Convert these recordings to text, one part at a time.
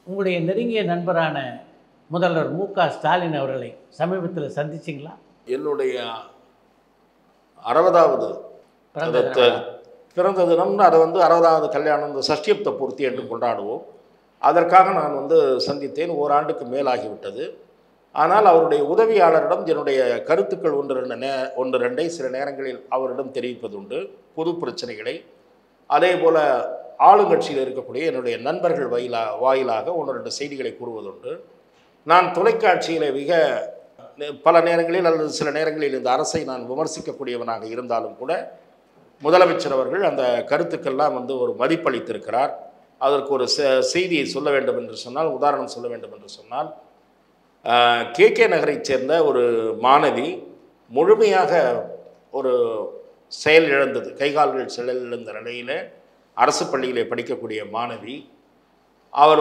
உங்களுடைய நெருங்கிய நண்பரான முதல்வர் மு.க.ஸ்டாலின் அவர்களை சமீபத்தில் சந்திச்சிங்களா? என்னுடைய 60வது பிறந்த தினம்னு அதை 60வது கல்யாணம், இந்த சஷ்டியப்த பூர்த்தி என்று கொண்டாடுவோம். அதற்காக நான் சந்தித்தேன். ஓராண்டுக்கு மேலாகிவிட்டது. ஆனால் அவருடைய உதவியாளரிடம் என்னுடைய கருத்துக்கள் ஒன்று ரெண்டை சில நேரங்களில் அவரிடம் தெரிவிப்பதுண்டு. பொது பிரச்சனைகளை, அதே போல் ஆளுங்கட்சியில் இருக்கக்கூடிய என்னுடைய நண்பர்கள் வாயிலாக ஒன்று ரெண்டு செய்திகளை கூறுவதுண்டு. நான் தொலைக்காட்சியில் மிக பல நேரங்களில் அல்லது சில நேரங்களில் இந்த அரசை நான் விமர்சிக்கக்கூடியவனாக இருந்தாலும் கூட முதலமைச்சர் அவர்கள் அந்த கருத்துக்கெல்லாம் ஒரு மதிப்பளித்திருக்கிறார். அதற்கு ஒரு செய்தியை சொல்ல வேண்டும் என்று சொன்னால், உதாரணம் சொல்ல வேண்டும் என்று சொன்னால், கே நகரைச் சேர்ந்த ஒரு மாணவி முழுமையாக ஒரு செயல் இழந்தது, கைகால்கள் செயல் இழந்த நிலையில் அரசு பள்ளியிலே படிக்கக்கூடிய மாணவி. அவர்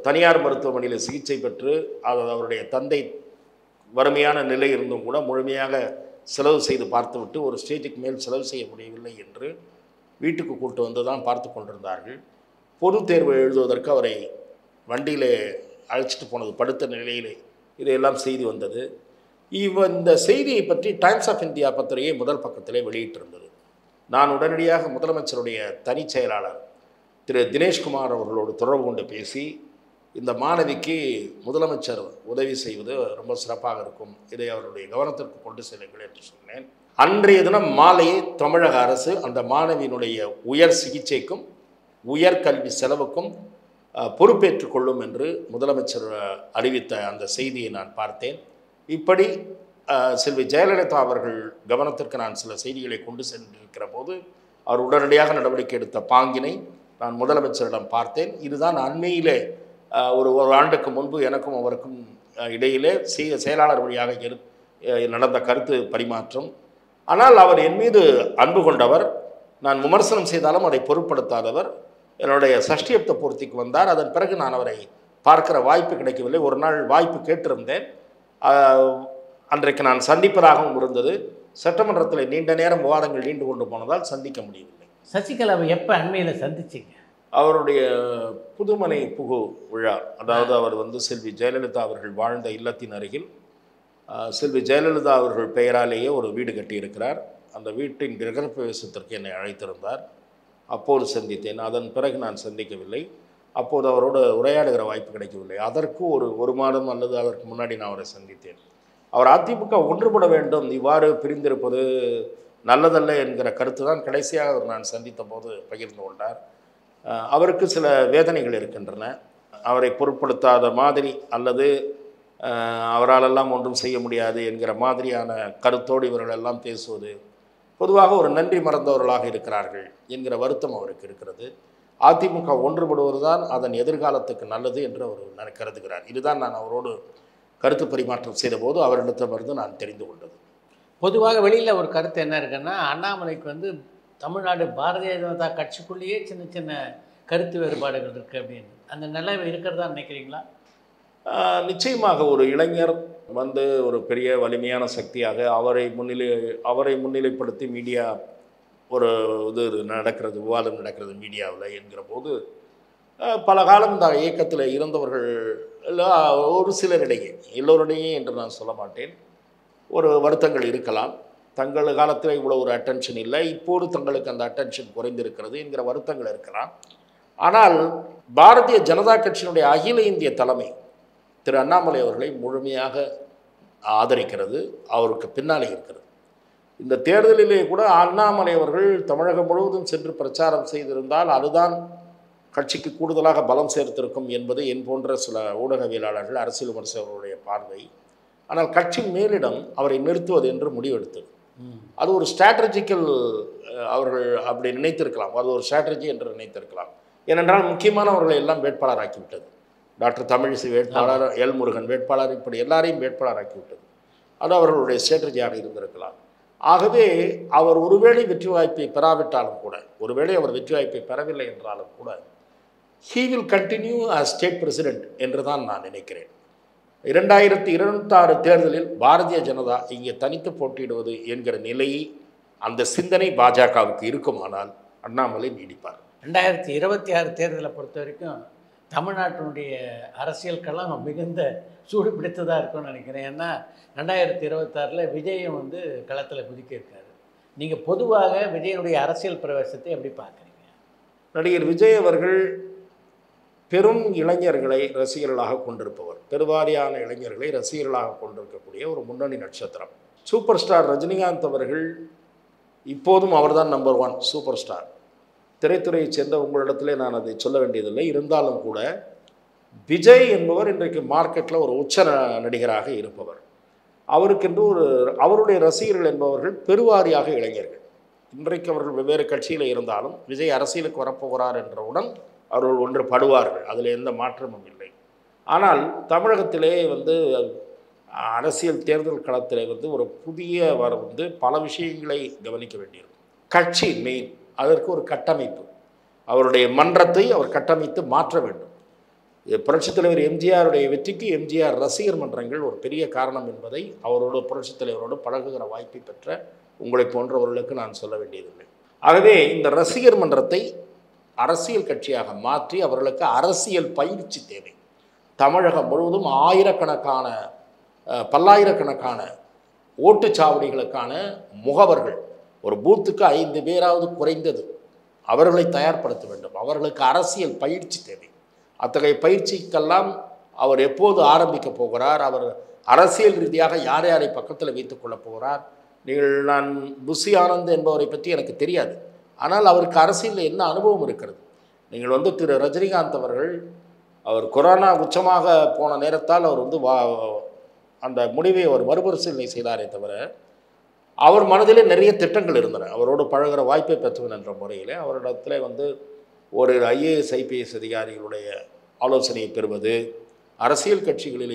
தனியார் மருத்துவமனையில் சிகிச்சை பெற்று அவருடைய தந்தை வறுமையான நிலை இருந்தும் கூட முழுமையாக செலவு செய்து பார்த்துவிட்டு ஒரு ஸ்டேஜுக்கு மேல் செலவு செய்ய முடியவில்லை என்று வீட்டுக்கு கூட்டு வந்து தான் பார்த்து கொண்டிருந்தார்கள். பொது தேர்வு எழுதுவதற்கு அவரை வண்டியிலே அழைச்சிட்டு போனது, படுத்த நிலையிலே இதையெல்லாம் செய்தி வந்தது. இந்த செய்தியை பற்றி டைம்ஸ் ஆஃப் இந்தியா பத்திரிகை முதல் பக்கத்திலே வெளியிட்டிருந்தது. நான் உடனடியாக முதலமைச்சருடைய தனிச் செயலாளர் திரு தினேஷ்குமார் அவர்களோடு தொடர்பு கொண்டு பேசி, இந்த மாணவிக்கு முதலமைச்சர் உதவி செய்வது ரொம்ப சிறப்பாக இருக்கும், இதை அவருடைய கவனத்திற்கு கொண்டு செல்லுங்கள் என்று சொன்னேன். அன்றைய தினம் மாலையே தமிழக அரசு அந்த மாணவியினுடைய உயர் சிகிச்சைக்கும் உயர் கல்வி செலவுக்கும் பொறுப்பேற்றுக் கொள்ளும் என்று முதலமைச்சர் அறிவித்த அந்த செய்தியை நான் பார்த்தேன். இப்படி செல்வி ஜெயலலிதா அவர்கள் கவனத்திற்கு நான் சில செய்திகளை கொண்டு சென்றிருக்கிற போது அவர் உடனடியாக நடவடிக்கை எடுத்த பாங்கினை நான் முதலமைச்சரிடம் பார்த்தேன். இதுதான் அண்மையிலே ஒரு ஆண்டுக்கு முன்பு எனக்கும் அவருக்கும் இடையிலே செயலாளர் வழியாக நடந்த கருத்து பரிமாற்றம். ஆனால் அவர் என் மீது அன்பு கொண்டவர், நான் விமர்சனம் செய்தாலும் அதை பொருட்படுத்தாதவர். என்னுடைய சஷ்டியப்த பூர்த்திக்கு வந்தார். அதன் பிறகு நான் அவரை பார்க்கிற வாய்ப்பு கிடைக்கவில்லை. ஒரு நாள் வாய்ப்பு கேட்டிருந்தேன். அன்றைக்கு நான் சந்திப்பதாகவும் இருந்தது. சட்டமன்றத்தில் நீண்ட நேரம் விவாதங்கள் நீண்டு கொண்டு போனதால் சந்திக்க முடியவில்லை. சசிகலாவை எப்போ அண்மையில் சந்திச்சிங்க? அவருடைய புதுமனை புகு விழா, அதாவது அவர் செல்வி ஜெயலலிதா அவர்கள் வாழ்ந்த இல்லத்தின் அருகில் செல்வி ஜெயலலிதா அவர்கள் பெயராலேயே ஒரு வீடு கட்டியிருக்கிறார். அந்த வீட்டின் கிரகப்பிரவேசத்திற்கு என்னை அழைத்திருந்தார். அப்போது சந்தித்தேன். அதன் பிறகு நான் சந்திக்கவில்லை. அப்போது அவரோடு உரையாடுகிற வாய்ப்பு கிடைக்கவில்லை. அதற்கு ஒரு மாதம் அல்லது அதற்கு முன்னாடி நான் அவரை சந்தித்தேன். அவர் அதிமுக ஒன்றுபட வேண்டும், இவ்வாறு பிரிந்திருப்பது நல்லதல்ல என்கிற கருத்து தான் கடைசியாக நான் சந்தித்த போது பகிர்ந்து கொண்டார். அவருக்கு சில வேதனைகள் இருக்கின்றன. அவரை பொருட்படுத்தாத மாதிரி அல்லது அவராலெல்லாம் ஒன்றும் செய்ய முடியாது என்கிற மாதிரியான கருத்தோடு இவர்களெல்லாம் பேசுவது, பொதுவாக ஒரு நன்றி மறந்தவர்களாக இருக்கிறார்கள் என்கிற வருத்தம் அவருக்கு இருக்கிறது. அதிமுக ஒன்றுபடுவது தான் அதன் எதிர்காலத்துக்கு நல்லது என்று அவர் கருதுகிறார். இதுதான் நான் அவரோடு கருத்து பரிமாற்றம் செய்த போது அவரிடத்திலிருந்து நான் தெரிந்து கொண்டது. பொதுவாக வெளியில் ஒரு கருத்து என்ன இருக்குன்னா, அண்ணாமலைக்கு தமிழ்நாடு பாரதிய ஜனதா கட்சிக்குள்ளேயே சின்ன சின்ன கருத்து வேறுபாடுகள் இருக்குது அப்படின்னு. அந்த நிலைமை இருக்கிறதா நினைக்கிறீங்களா? நிச்சயமாக ஒரு இளைஞர் ஒரு பெரிய வலிமையான சக்தியாக அவரை முன்னிலைப்படுத்தி மீடியா ஒரு நடக்கிறது, விவாதம் நடக்கிறது மீடியாவில் என்கிற போது பல காலம் இந்த இயக்கத்தில் இருந்தவர்கள் ஒரு சிலரிடையே, எல்லோரிடையே என்று நான் சொல்ல மாட்டேன், ஒரு வருத்தங்கள் இருக்கலாம். தங்கள் காலத்தில் இவ்வளோ ஒரு அட்டென்ஷன் இல்லை, இப்போது தங்களுக்கு அந்த அட்டென்ஷன் குறைந்திருக்கிறது என்கிற வருத்தங்கள் இருக்கலாம். ஆனால் பாரதிய ஜனதா கட்சியினுடைய அகில இந்திய தலைமை திரு அண்ணாமலை அவர்களை முழுமையாக ஆதரிக்கிறது, அவருக்கு பின்னாலே இருக்கிறது. இந்த தேர்தலிலே கூட அண்ணாமலை அவர்கள் தமிழகம் முழுவதும் சென்று பிரச்சாரம் செய்திருந்தால் அதுதான் கட்சிக்கு கூடுதலாக பலம் சேர்த்திருக்கும் என்பது என் போன்ற சில ஊடகவியலாளர்கள், அரசியல் விமர்சகர்களுடைய பார்வை. ஆனால் கட்சி மேலிடம் அவரை நிறுத்துவது என்று முடிவெடுத்தது. அது ஒரு ஸ்ட்ராட்டஜிக்கல், அவர்கள் அப்படி நினைத்திருக்கலாம், அது ஒரு ஸ்ட்ராட்டஜி என்று நினைத்திருக்கலாம். ஏனென்றால் முக்கியமானவர்களை எல்லாம் வேட்பாளராக்கிவிட்டது. டாக்டர் தமிழிசை வேட்பாளர், எல் முருகன் வேட்பாளர், இப்படி எல்லாரையும் வேட்பாளராக்கிவிட்டது. அது அவர்களுடைய ஸ்ட்ராட்டஜியாக இருந்திருக்கலாம். ஆகவே அவர் ஒருவேளை வெற்றி வாய்ப்பை பெறாவிட்டாலும் கூட, ஒருவேளை அவர் வெற்றி வாய்ப்பை பெறவில்லை என்றாலும் கூட, he will continue as state president என்று தான் நான் நினைக்கிறேன். 2026 தேர்தலில் பாரதிய ஜனதா இங்கே தனித்து போட்டியிடுவது என்கிற நிலையை, அந்த சிந்தனை பாஜகவுக்கு இருக்குமானால் அண்ணாமலை நீடிப்பார். 2026 தேர்தலை பொறுத்த வரைக்கும் தமிழ்நாட்டினுடைய அரசியல் களம் மிகுந்த சூடு பிடித்ததாக இருக்கும்னு நினைக்கிறேன். ஏன்னா 2026 விஜயம் வந்து களத்தில் குதிக்க இருக்காரு. நீங்கள் பொதுவாக விஜயனுடைய அரசியல் பிரவேசத்தை எப்படி பார்க்குறீங்க? நடிகர் விஜய் அவர்கள் பெரும் இளைஞர்களை ரசிகர்களாக கொண்டிருப்பவர், பெருவாரியான இளைஞர்களை ரசிகர்களாக கொண்டிருக்கக்கூடிய ஒரு முன்னணி நட்சத்திரம். சூப்பர் ஸ்டார் ரஜினிகாந்த் அவர்கள் இப்போதும் அவர்தான் நம்பர் 1 சூப்பர் ஸ்டார். திரைத்துறையைச் சேர்ந்த உங்களிடத்திலே நான் அதை சொல்ல வேண்டியதில்லை. இருந்தாலும் கூட விஜய் என்பவர் இன்றைக்கு மார்க்கெட்டில் ஒரு உச்ச நடிகராக இருப்பவர். அவருக்கென்று அவருடைய ரசிகர்கள் என்பவர்கள் பெருவாரியாக இளைஞர்கள். இன்றைக்கு அவர்கள் வெவ்வேறு கட்சியில் இருந்தாலும் விஜய் அரசியலுக்கு வரப்போகிறார் என்றவுடன் அவர்கள் ஒன்று படுவார்கள், அதில் எந்த மாற்றமும் இல்லை. ஆனால் தமிழகத்திலே வந்து அரசியல் தேர்தல் களத்திலே வந்து ஒரு புதிய பல விஷயங்களை கவனிக்க வேண்டியிருக்கும். கட்சி மெயின், அதற்கு ஒரு கட்டமைப்பு, அவருடைய மன்றத்தை அவர் கட்டமைத்து மாற்ற வேண்டும். புரட்சித் தலைவர் எம்ஜிஆருடைய வெற்றிக்கு எம்ஜிஆர் ரசிகர் மன்றங்கள் ஒரு பெரிய காரணம் என்பதை அவரோடு புரட்சித் தலைவரோடு பழகுகிற வாய்ப்பை பெற்ற உங்களை போன்றவர்களுக்கு நான் சொல்ல வேண்டியதில்லை. ஆகவே இந்த ரசிகர் மன்றத்தை அரசியல் கட்சியாக மாற்றி அவர்களுக்கு அரசியல் பயிற்சி தேவை. தமிழகம் முழுவதும் ஆயிரக்கணக்கான பல்லாயிரக்கணக்கான ஓட்டுச்சாவடிகளுக்கான முகவர்கள், ஒரு பூத்துக்கு 5 பேராவது குறைந்தது, அவர்களை தயார்படுத்த வேண்டும். அவர்களுக்கு அரசியல் பயிற்சி தேவை. அத்தகைய பயிற்சிக்கெல்லாம் அவர் எப்போது ஆரம்பிக்க போகிறார், அவர் அரசியல் ரீதியாக யார் யாரை பக்கத்தில் வைத்துக் கொள்ளப் போகிறார். நான் புஷி ஆனந்த் என்பவரை பற்றி எனக்கு தெரியாது, ஆனால் அவருக்கு அரசியலில் என்ன அனுபவம் இருக்கிறது. நீங்கள் வந்து திரு ரஜினிகாந்த் அவர்கள், அவர் கொரோனா உச்சமாக போன நேரத்தால் அவர் வந்து அந்த முடிவை அவர் மறுபரிசீலனை செய்தாரே தவிர அவர் மனதிலே நிறைய திட்டங்கள் இருந்தன. அவரோடு பழகிற வாய்ப்பை பெற்றவன் என்ற முறையில் அவரிடத்தில் வந்து ஒரு IAS IPS அதிகாரிகளுடைய ஆலோசனையை பெறுவது, அரசியல் கட்சிகளில்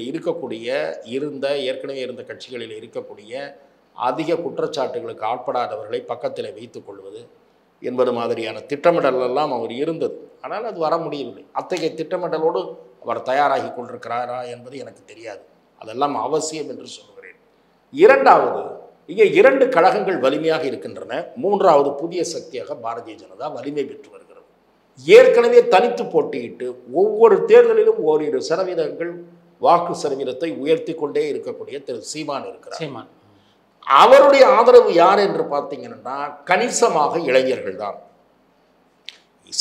ஏற்கனவே இருந்த கட்சிகளில் இருக்கக்கூடிய அதிக குற்றச்சாட்டுகளுக்கு ஆட்படாதவர்களை பக்கத்தில் வைத்துக் கொள்வது என்பது மாதிரியான திட்டமிடலெல்லாம் அவர் இருந்தது. ஆனால் அது வர முடியவில்லை. அத்தகைய திட்டமிடலோடு அவர் தயாராகி கொண்டிருக்கிறாரா என்பது எனக்கு தெரியாது. அதெல்லாம் அவசியம் என்று சொல்கிறேன். இரண்டாவது, இங்கே 2 கழகங்கள் வலிமையாக இருக்கின்றன. மூன்றாவது புதிய சக்தியாக பாரதிய ஜனதா வலிமை பெற்று வருகிறது. ஏற்கனவே தனித்து போட்டியிட்டு ஒவ்வொரு தேர்தலிலும் ஓரிரு சதவீதங்கள் வாக்கு சதவீதத்தை உயர்த்தி கொண்டே இருக்கக்கூடிய திரு சீமான் இருக்கிறார். அவருடைய ஆதரவு யார் என்று பார்த்தீங்கன்னா கணிசமாக இளைஞர்கள் தான்.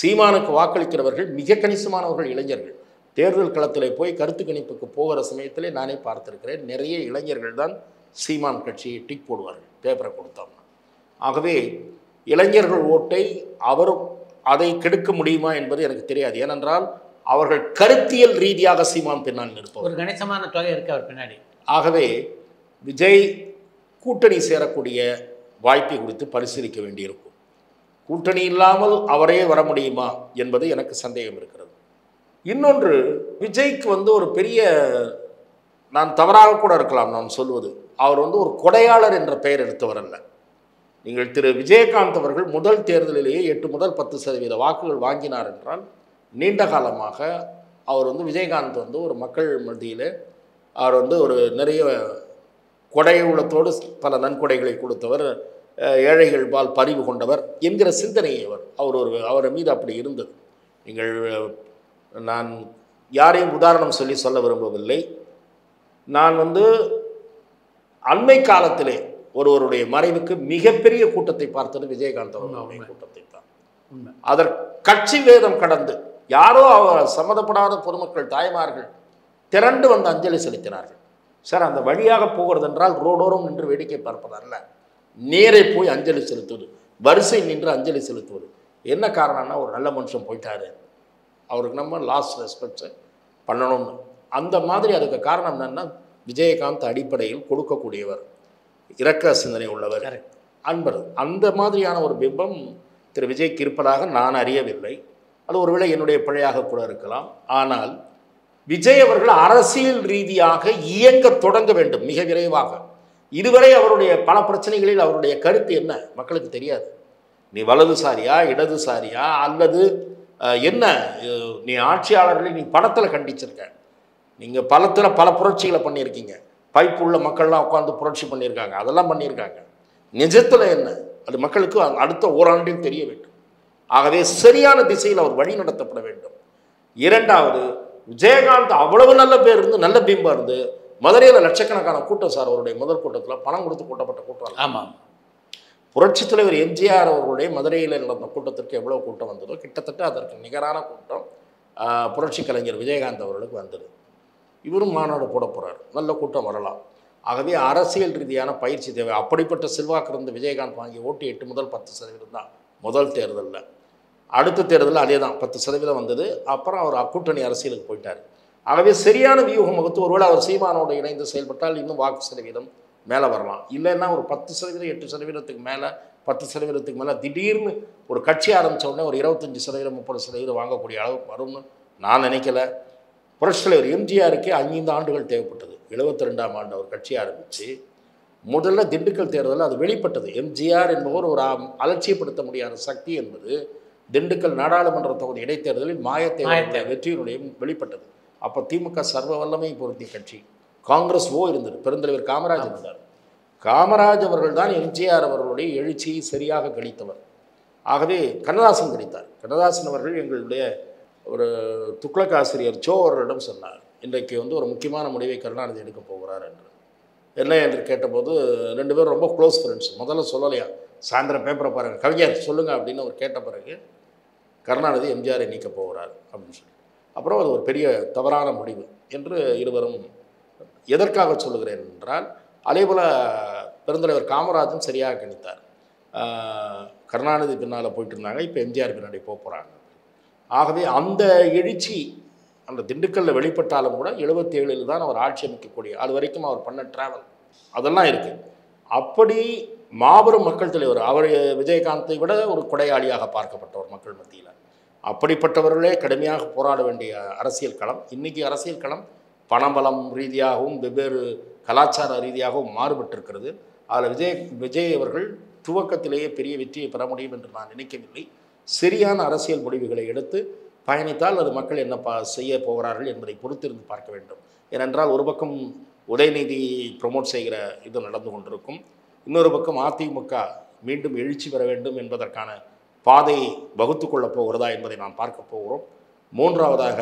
சீமானுக்கு வாக்களிக்கிறவர்கள் மிக கணிசமானவர்கள் இளைஞர்கள். தேர்தல் களத்தில் போய் கருத்து கணிப்புக்கு போகிற சமயத்திலே நானே பார்த்திருக்கிறேன். நிறைய இளைஞர்கள் தான் சீமான் கட்சியை டிக் போடுவார்கள் பேப்பரை கொடுத்தோம்னா. ஆகவே இளைஞர்கள் ஓட்டை அதை கெடுக்க முடியுமா என்பது எனக்கு தெரியாது. ஏனென்றால் அவர்கள் கருத்தியல் ரீதியாக சீமான் பின்னால் நிற்பவர், ஒரு கணிசமான தொகை இருக்கு அவர் பின்னாடி. ஆகவே விஜய் கூட்டணி சேரக்கூடிய வாய்ப்பை குறித்து பரிசீலிக்க வேண்டியிருக்கும். கூட்டணி இல்லாமல் அவரே வர முடியுமா என்பது எனக்கு சந்தேகம் இருக்கிறது. இன்னொன்று, விஜய்க்கு வந்து ஒரு பெரிய, நான் தவறாக கூட இருக்கலாம் நான் சொல்வது, அவர் வந்து ஒரு கொடையாளர் என்ற பெயர் எடுத்தவர் அல்ல. நீங்கள் திரு விஜயகாந்த் அவர்கள் முதல் தேர்தலிலேயே 8 முதல் 10% வாக்குகள் வாங்கினார் என்றால், நீண்ட காலமாக அவர் வந்து விஜயகாந்த் வந்து ஒரு மக்கள் மத்தியில் அவர் வந்து ஒரு நிறைய கொடை உள்ளத்தோடு பல நன்கொடைகளை கொடுத்தவர், ஏழைகள் பால் பரிவு கொண்டவர் என்கிற சிந்தனையை அவர் மீது அப்படி இருந்தது. நான் யாரையும் உதாரணம் சொல்ல விரும்பவில்லை. நான் வந்து அண்மை காலத்திலே ஒருவருடைய மறைவுக்கு மிகப்பெரிய கூட்டத்தை பார்த்தது விஜயகாந்த் அவர்களுடைய கூட்டத்தை தான். அதற்கு கட்சி வேதம் கடந்து யாரோ சம்மந்தப்படாத பொதுமக்கள், தாய்மார்கள் திரண்டு வந்து அஞ்சலி செலுத்தினார்கள். சார், அந்த வழியாக போகிறது என்றால் ரோடோரம் நின்று வேடிக்கை பார்ப்பதல்ல, நேரே போய் அஞ்சலி செலுத்துவது, வரிசை நின்று அஞ்சலி செலுத்துவது. என்ன காரணம்னா, ஒரு நல்ல மனுஷன் போயிட்டாரு, அவருக்கு நம்ம லாஸ்ட் ரெஸ்பெக்ட்ஸை பண்ணணும்னு. அந்த மாதிரி அதுக்கு காரணம் என்னன்னா, விஜயகாந்த் அடிப்படையில் கொடுக்கக்கூடியவர், இரக்க சிந்தனை உள்ளவர், அன்பர். அந்த மாதிரியான ஒரு பிம்பம் திரு விஜய்க்கு இருப்பதாக நான் அறியவில்லை. அது ஒருவேளை என்னுடைய பிழையாக கூட இருக்கலாம். ஆனால் விஜய் அவர்கள் அரசியல் ரீதியாக இயங்க தொடங்க வேண்டும் மிக விரைவாக. இதுவரை அவருடைய பல பிரச்சனைகளில் அவருடைய கருத்து என்ன மக்களுக்கு தெரியாது. நீ வலதுசாரியா, இடதுசாரியா, அல்லது என்ன, நீ ஆட்சியாளர்களை நீ படத்தில் கண்டிச்சிருக்க, நீங்கள் பல புரட்சிகளை பண்ணியிருக்கீங்க, பைப்புள்ள மக்கள்லாம் உட்காந்து புரட்சி பண்ணியிருக்காங்க, அதெல்லாம் பண்ணியிருக்காங்க. நிஜத்தில் என்ன, அது மக்களுக்கு அடுத்த ஓராண்டில் தெரிய வேண்டும். ஆகவே சரியான திசையில் அவர் வழி நடத்தப்பட வேண்டும். இரண்டாவது, விஜயகாந்த் அவ்வளவு நல்ல பேர் இருந்து நல்ல பிம்பம் இருந்து மதுரையில் லட்சக்கணக்கான கூட்டம் சார். அவருடைய முதல் கூட்டத்தில் பணம் கொடுத்து கூட்டப்பட்ட கூட்டம். ஆமாம். புரட்சித் தலைவர் எம்ஜிஆர் அவர்களுடைய மதுரையில் நடந்த கூட்டத்திற்கு எவ்வளோ கூட்டம் வந்ததோ கிட்டத்தட்ட அதற்கு நிகரான கூட்டம் புரட்சி கலைஞர் விஜயகாந்த் அவர்களுக்கு வந்தது. இவரும் மாநாடு போட போகிறார், நல்ல கூட்டம் வரலாம். ஆகவே அரசியல் ரீதியான பயிற்சி தேவை. அப்படிப்பட்ட செல்வாக்கு இருந்த விஜயகாந்த் வாங்கிய ஓட்டு 8 முதல் 10% தான் முதல் தேர்தலில். அடுத்த தேர்தலில் அதே தான் 10% வந்தது. அப்புறம் அவர் கூட்டணி அரசியலுக்கு போயிட்டார். ஆகவே சரியான வியூகம் வகுத்து ஒருவேளை அவர் சீமானோடு இணைந்து செயல்பட்டால் இன்னும் வாக்கு சதவீதம் மேலே வரலாம். இல்லைன்னா ஒரு 10%, 8% மேலே 10% மேலே திடீர்னு ஒரு கட்சி ஆரம்பித்த உடனே ஒரு 25%, 30% வாங்கக்கூடிய அளவுக்கு வரும்னு நான் நினைக்கல. புரட்சித் தலைவர் எம்ஜிஆருக்கு 5 ஆண்டுகள் தேவைப்பட்டது. 72ஆம் ஆண்டு அவர் கட்சி ஆரம்பித்து முதல்ல திண்டுக்கல் தேர்தலில் அது வெளிப்பட்டது. எம்ஜிஆர் என்பவர் ஒரு அலட்சியப்படுத்த முடியாத சக்தி என்பது திண்டுக்கல் நாடாளுமன்ற தொகுதி இடைத்தேர்தலில் மாயத்தேவர் வெற்றியினுடைய வெளிப்பட்டது. அப்போ திமுக சர்வ வல்லமை பொருத்திய கட்சி. காங்கிரஸ் இருந்தது. பெருந்தலைவர் காமராஜ் இருந்தார். காமராஜ் அவர்கள் தான் எம்ஜிஆர் அவர்களுடைய எழுச்சியை சரியாக கணித்தவர். ஆகவே கண்ணதாசன் கணித்தார். கண்ணதாசன் அவர்கள் எங்களுடைய ஒரு துக்ளக் ஆசிரியர் சோ அவர்களிடம் சொன்னார், இன்றைக்கு ஒரு முக்கியமான முடிவை கருணாநிதி எடுக்க போகிறார் என்று. என்ன என்று கேட்டபோது 2 பேரும் ரொம்ப க்ளோஸ் ஃப்ரெண்ட்ஸ். முதல்ல சொல்லலையா, சாயந்தரம் பேப்பரை பாருங்கள் கவிஞர் சொல்லுங்கள் அப்படின்னு அவர் கேட்ட பிறகு கருணாநிதி எம்ஜிஆரை நீக்க போகிறார் அப்படின்னு சொல்லி, அப்புறம் அது ஒரு பெரிய தவறான முடிவு என்று இருவரும். எதற்காக சொல்லுகிறேன் என்றால், அதேபோல் பெருந்தலைவர் காமராஜும் சரியாக கணித்தார். கருணாநிதி பின்னால் போயிட்டு இருந்தாங்க, இப்போ எம்ஜிஆர் பின்னாடி போகிறாங்க. ஆகவே அந்த எழுச்சி அந்த திண்டுக்கல்லில் வெளிப்பட்டாலும் கூட 77 தான் அவர் ஆட்சி அமைக்கக்கூடிய, அது வரைக்கும் அவர் பண்ண ட்ராவல் அதெல்லாம் இருக்குது. அப்படி மாபெரும் மக்கள் தலைவர் அவர் விஜயகாந்தை விட ஒரு கொடையாளியாக பார்க்கப்பட்டவர் மக்கள் மத்தியில். அப்படிப்பட்டவர்களே கடுமையாக போராட வேண்டிய அரசியல் களம். இன்றைக்கி அரசியல் களம் பணபலம் ரீதியாகவும் வெவ்வேறு கலாச்சார ரீதியாகவும் மாறுபட்டிருக்கிறது. அதில் விஜய் அவர்கள் துவக்கத்திலேயே பெரிய வெற்றியை பெற முடியும் என்று நான் நினைக்கவில்லை. சரியான அரசியல் முடிவுகளை எடுத்து பயணித்தால் அது மக்கள் என்ன செய்ய போகிறார்கள் என்பதை பொறுத்திருந்து பார்க்க வேண்டும். ஏனென்றால் ஒரு பக்கம் உதயநிதி ப்ரமோட் செய்கிற இது நடந்து கொண்டிருக்கும், இன்னொரு பக்கம் அதிமுக மீண்டும் எழுச்சி பெற வேண்டும் என்பதற்கான பாதையை வகுத்து கொள்ளப் போகிறதா என்பதை நாம் பார்க்க போகிறோம். மூன்றாவதாக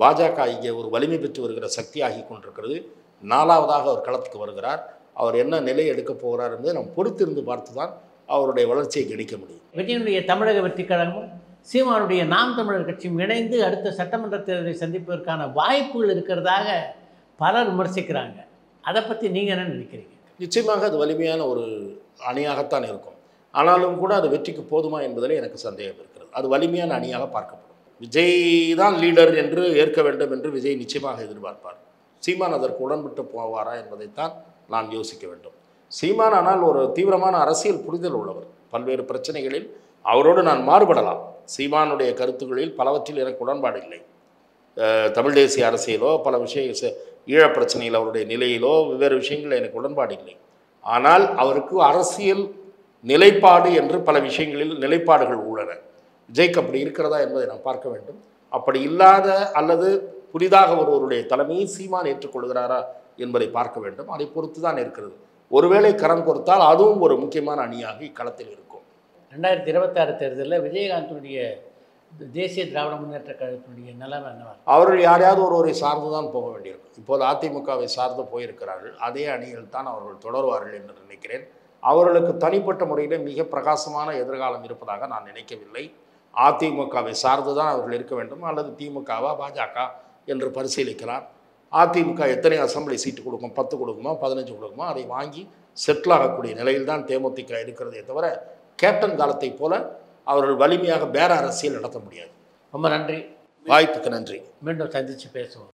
பாஜக இங்கே ஒரு வலிமை பெற்று வருகிற சக்தியாகி கொண்டிருக்கிறது. நாலாவதாக அவர் களத்துக்கு வருகிறார். அவர் என்ன நிலை எடுக்கப் போகிறார் என்பதை நாம் பொறுத்திருந்து பார்த்து தான் அவருடைய வளர்ச்சியை கணிக்க முடியும். விஜயனுடைய தமிழக வெற்றி கழகமும் சீமானுடைய நாம் தமிழர் கட்சியும் இணைந்து அடுத்த சட்டமன்ற தேர்தலை சந்திப்பதற்கான வாய்ப்புகள் இருக்கிறதாக பலர் விமர்சிக்கிறாங்க. அதை பற்றி நீங்கள் என்ன நினைக்கிறீங்க? நிச்சயமாக அது வலிமையான ஒரு அணியாகத்தான் இருக்கும். ஆனாலும் கூட அது வெற்றிக்கு போதுமா என்பதில் எனக்கு சந்தேகம் இருக்கிறது. அது வலிமையான அணியாக பார்க்கப்படும். விஜய் தான் லீடர் என்று ஏற்க வேண்டும் என்று விஜய் நிச்சயமாக எதிர்பார்ப்பார். சீமான் அதற்கு உடன்பட்டு போவாரா என்பதைத்தான் நாம் யோசிக்க வேண்டும். சீமான் ஆனால் ஒரு தீவிரமான அரசியல் புரிதல் உள்ளவர். பல்வேறு பிரச்சனைகளில் அவரோடு நான் மாறுபடலாம். சீமானுடைய கருத்துக்களில் பலவற்றில் எனக்கு உடன்பாடு இல்லை. தமிழ் தேசிய அரசியலோ பல ஈழப் பிரச்சனையில் அவருடைய நிலையிலோ வெவ்வேறு விஷயங்களில் எனக்கு உடன்பாடு இல்லை. ஆனால் அவருக்கு அரசியல் நிலைப்பாடு என்று பல விஷயங்களில் நிலைப்பாடுகள் உள்ளன. விஜய்க்கு அப்படி இருக்கிறதா என்பதை நாம் பார்க்க வேண்டும். அப்படி இல்லாத அல்லது புதிதாக ஒருவருடைய தலைமையை சீமான் ஏற்றுக்கொள்கிறாரா என்பதை பார்க்க வேண்டும். அதை பொறுத்து தான் இருக்கிறது. ஒருவேளை கரம் கொடுத்தால் அதுவும் ஒரு முக்கியமான அணியாக இக்களத்தில் இருக்கும். 2026 தேர்தலில் விஜயகாந்தினுடைய தேசிய திராவிட முன்னேற்ற கழகத்தினுடைய நிலைமை என்னவா? அவர்கள் யாரையாவது ஒருவரை சார்ந்து தான் போக வேண்டியிருக்கும். இப்போது அதிமுகவை சார்ந்து போயிருக்கிறார்கள். அதே அணியில் தான் அவர்கள் தொடருவார்கள் என்று நினைக்கிறேன். அவர்களுக்கு தனிப்பட்ட முறையில் மிக பிரகாசமான எதிர்காலம் இருப்பதாக நான் நினைக்கவில்லை. அதிமுகவை சார்ந்து தான் அவர்கள் இருக்க வேண்டும், அல்லது திமுகவா பாஜக என்று பரிசீலிக்கலாம். அதிமுக எத்தனை அசம்பிளி சீட்டு கொடுக்கும், 10 கொடுக்குமா 15 கொடுக்குமா, அதை வாங்கி செட்டில் ஆகக்கூடிய நிலையில் தான் தேமுதிக இருக்கிறதே தவிர கேப்டன் காலத்தை போல அவர்கள் வலிமையாக பேர அரசியல் நடத்த முடியாது. ரொம்ப நன்றி. வாய்ப்புக்கு நன்றி. மீண்டும் சந்தித்து பேசுவோம்.